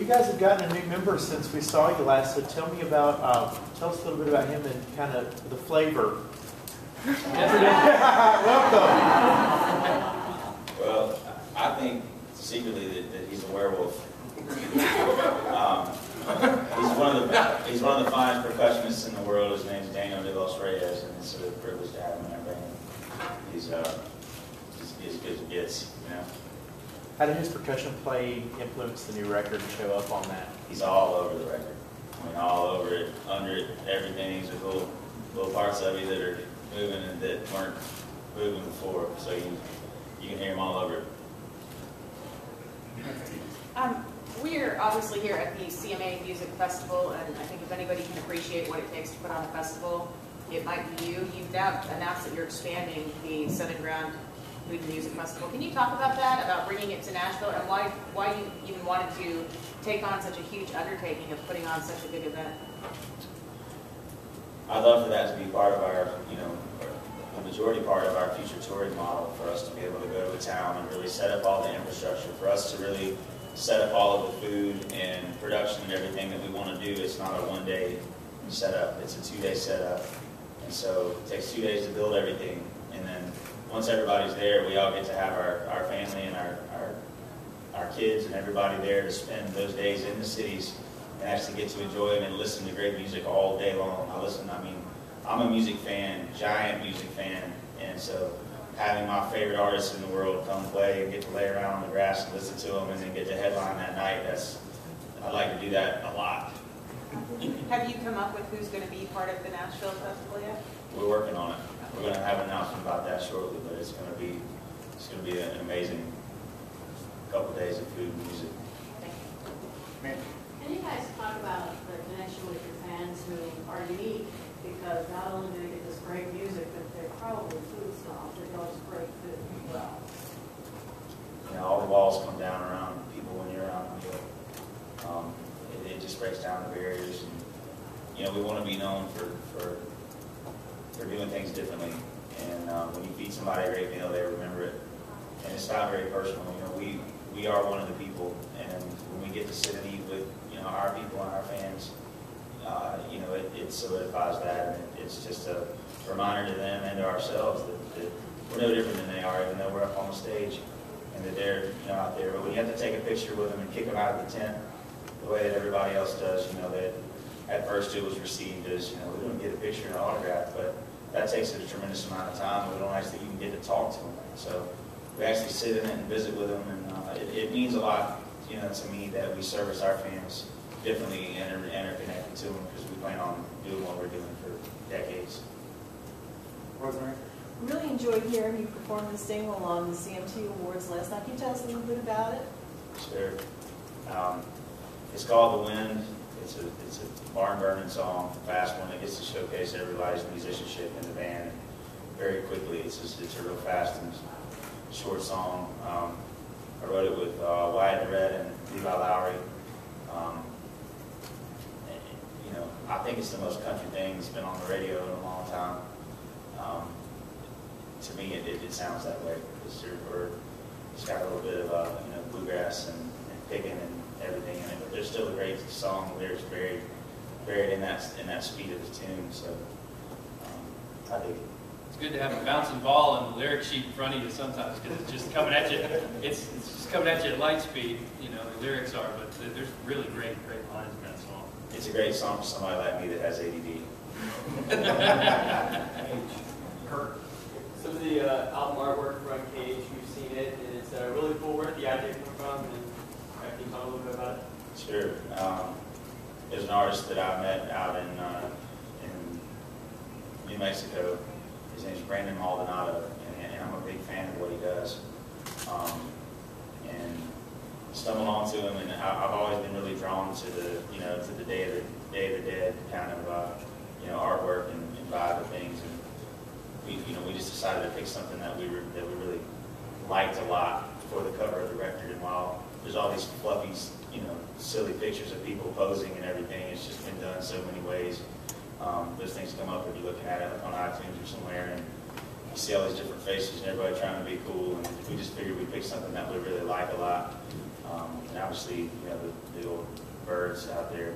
guys have gotten a new member since we saw you last, so tell me about, tell us a little bit about him and kind of the flavor. Welcome. Well, I think secretly that he's a werewolf. He's one of the finest percussionists in the world. His name's Daniel De Los Reyes, and it's a privilege to have him in our band. He's as good as it gets, you know. How did his percussion play influence the new record and show up on that? He's all over the record. I mean, all over it, under it, everything. There's little parts of it that are moving and that weren't moving before, so you can hear him all over it. We're obviously here at the CMA Music Festival, and I think if anybody can appreciate what it takes to put on a festival, it might be you. You've now announced that you're expanding the Southern Ground Food and Music Festival. Can you talk about that, about bringing it to Nashville, and why you even wanted to take on such a huge undertaking of putting on such a big event? I'd love for that to be part of our, the majority part of our future touring model, for us to be able to go to a town and really set up all the infrastructure, for us to really set up all of the food and production and everything that we want to do. It's not a one-day setup, it's a 2-day setup. And so it takes 2 days to build everything, and then once everybody's there, we all get to have our family and our kids and everybody there to spend those days in the cities and actually get to enjoy them and listen to great music all day long. I'm a music fan, giant music fan, and so having my favorite artists in the world come play and get to lay around on the grass and listen to them and then get to headline that night, I'd like to do that a lot. Have you come up with who's going to be part of the Nashville Festival yet? We're working on it. We're going to have an announcement about that shortly, but it's going to be an amazing couple days of food and music. Thank you. Can you guys talk about the connection with your fans who are unique, because not only do they get this great music, but they're probably food snobs. They know it's great food as well. All the walls come down around people when you're around them. It just breaks down the barriers, and we want to be known for doing things differently. And when you feed somebody a great meal, they remember it. And it's not very personal. We are one of the people, and when we get to sit and eat with our people and our fans, it solidifies that, and it's just a reminder to them and to ourselves that we're no different than they are, even though we're up on the stage, and that they're out there. But when you have to take a picture with them and kick them out of the tent, the way that everybody else does, that at first it was received as, we don't get a picture and an autograph, but that takes a tremendous amount of time. We don't actually even get to talk to them. So we actually sit in it and visit with them, and it means a lot, to me, that we service our fans differently and are connected to them, because we plan on doing what we're doing for decades. Rosemary? Really enjoyed hearing you perform the single on the CMT Awards last night. Can you tell us a little bit about it? Sure. It's called The Wind. It's a barn-burning song, a fast one that gets to showcase everybody's musicianship in the band very quickly. It's a real fast and short song. I wrote it with Wyatt Red and Levi Lowry. I think it's the most country thing that's been on the radio in a long time. To me, it sounds that way. It's got a little bit of bluegrass and picking and everything in it, but there's still a great song. Lyrics buried in that speed of the tune. So I think it's good to have a bouncing ball and the lyric sheet in front of you sometimes, because it's just coming at you. It's just coming at you at light speed. The lyrics are, but there's really great lines in that song. It's a great song for somebody like me that has ADD. Kurt. Some of the album artwork from Cage, we've seen it, and it's really cool. Where did the idea come from? And can you talk a little bit about it? Sure. There's an artist that I met out in New Mexico. His name's Brandon Maldonado, and I'm a big fan of what he does. And stumbled onto him, and I've always been really drawn to the to the Day of the Dead kind of artwork and vibe of things. And we just decided to pick something that we really liked a lot for the cover of the record. And while there's all these fluffy, silly pictures of people posing and everything, it's just been done so many ways. Those things come up if you're looking at it on iTunes or somewhere, and you see all these different faces and everybody trying to be cool. And we just figured we'd pick something that we really like a lot. And obviously, you know, the old birds out there,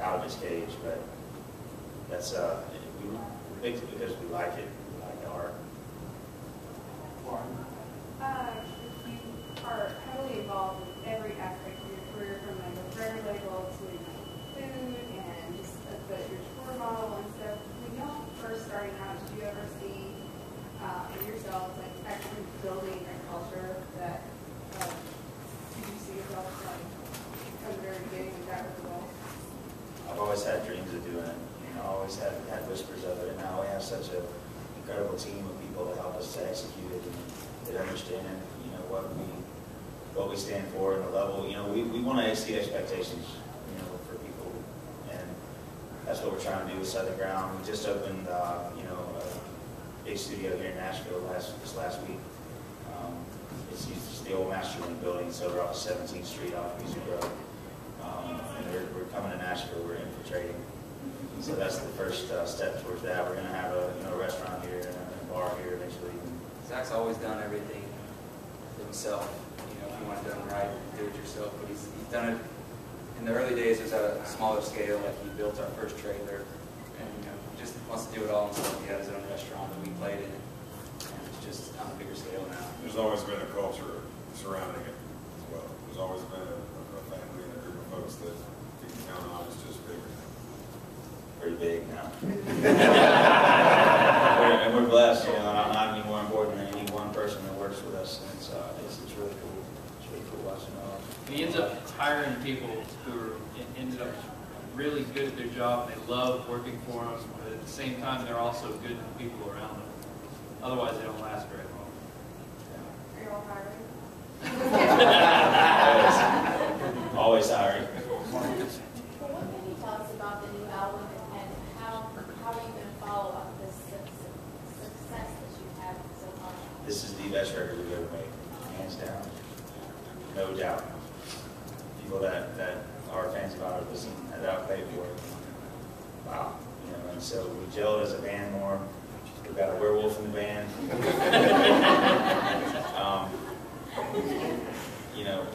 out of its cage, but that's, we picked it because we like it, we like the art. You are heavily involved in every aspect of your career, from like a record label to food and just your tour model and stuff. When y'all first starting out, did you ever see yourself like actually building a culture that did you see yourself like from the very beginning with that as well? I've always had dreams of doing it. You know, I always had whispers of it, and now we have such an incredible team of people that help us to execute it and that understand, you know, what we stand for and the level. You know, we want to exceed expectations, you know, for people, and that's what we're trying to do with Southern Ground. We just opened, you know, a big studio here in Nashville this last week. It's the old Masterlink building, so we're off 17th Street off Music Road. And we're coming to Nashville, we're infiltrating. So that's the first step towards that. We're going to have a restaurant here and a bar here eventually. Zach's always done everything himself. You know, if you want it done right, do it yourself. But he's done it in the early days. It was at a smaller scale. Like he built our first trailer, and you know, just wants to do it all himself. He had his own restaurant that we played in, and it's just on a bigger scale now. There's always been a culture surrounding it as well. There's always been a family and a group of folks that you can count on. It's just bigger. Pretty big now. And we're blessed, you know, and I'm not any more important than any one person that works with us. And it's really cool. It's really cool watching it all. He ends up hiring people who ended up really good at their job, and they love working for him, but at the same time, they're also good to the people around them. Otherwise, they don't last very long. Are you all hiring? Always hiring. Well, what can you tell us about the new album and how are you going to follow up this success that you've had so far? This is the best record we've ever made, hands down. No doubt. People that are fans of ours listen, that I've played for it. Wow. You know, and so we gelled as a band more. We've got a werewolf in the band. You know,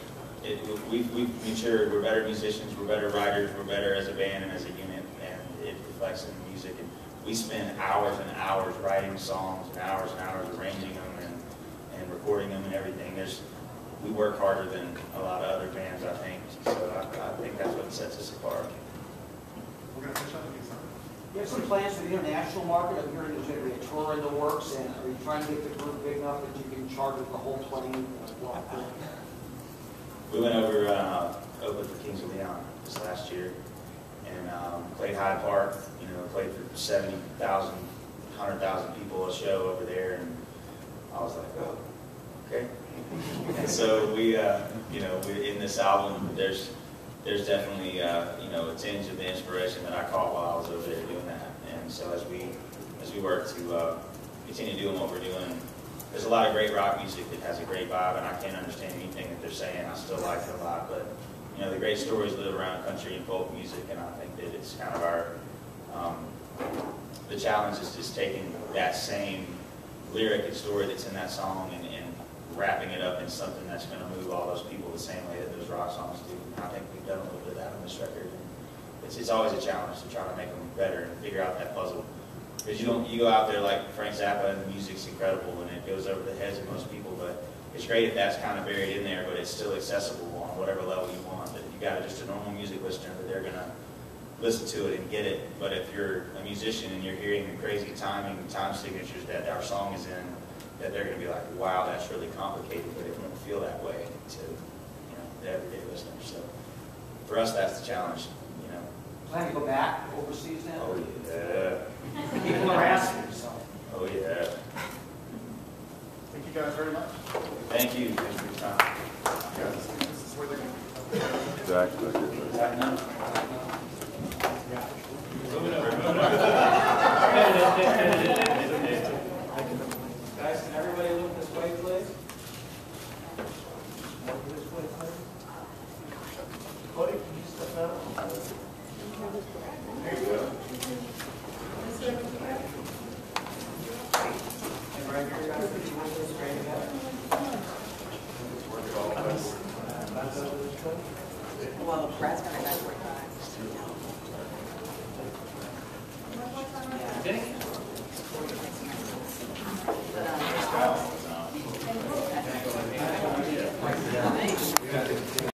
we've matured. We're better musicians. We're better writers. We're better as a band and as a unit, and it reflects in the music. And we spend hours and hours writing songs and hours arranging them and recording them and everything. We work harder than a lot of other bands, I think. So I think that's what sets us apart. We're going to finish up with you. You have some plans for the international market. I'm hearing there's going to be a tour in the works, and are you trying to get the group big enough that you can charter the whole plane? We went over, opened for Kings of Leon this last year, and played Hyde Park. You know, played for 70,000, 100,000 people a show over there, and I was like, oh, okay. And so we, you know, in this album, there's definitely, you know, a tinge of the inspiration that I caught while I was over there doing that. And so as we work to continue doing what we're doing, there's a lot of great rock music that has a great vibe, and I can't understand anything that they're saying. I still like it a lot, but you know, the great stories live around country and folk music, and I think that it's kind of our the challenge is just taking that same lyric and story that's in that song and wrapping it up in something that's going to move all those people the same way that those rock songs do. And I think we've done a little bit of that on this record. And it's always a challenge to try to make them better and figure out that puzzle. Because you go out there like Frank Zappa and the music's incredible and it goes over the heads of most people, but it's great if that's kind of buried in there, but it's still accessible on whatever level you want. But you got just a normal music listener that they're going to listen to it and get it. But if you're a musician and you're hearing the crazy timing, time signatures that our song is in, that they're going to be like, wow, that's really complicated, but it won't feel that way to, you know, the everyday listener. So for us, that's the challenge, you know. Plan to go back overseas now? Oh, yeah. People are asking, so. Oh, yeah. Thank you guys very much. Thank you. Thanks for your time. Yeah, this is where they're Zach, no? Guys, can everybody look this way, please? Cody, can you step out? There you go. And right here, guys, if you want to go straight ahead. Brad's got a 9:45. Denny?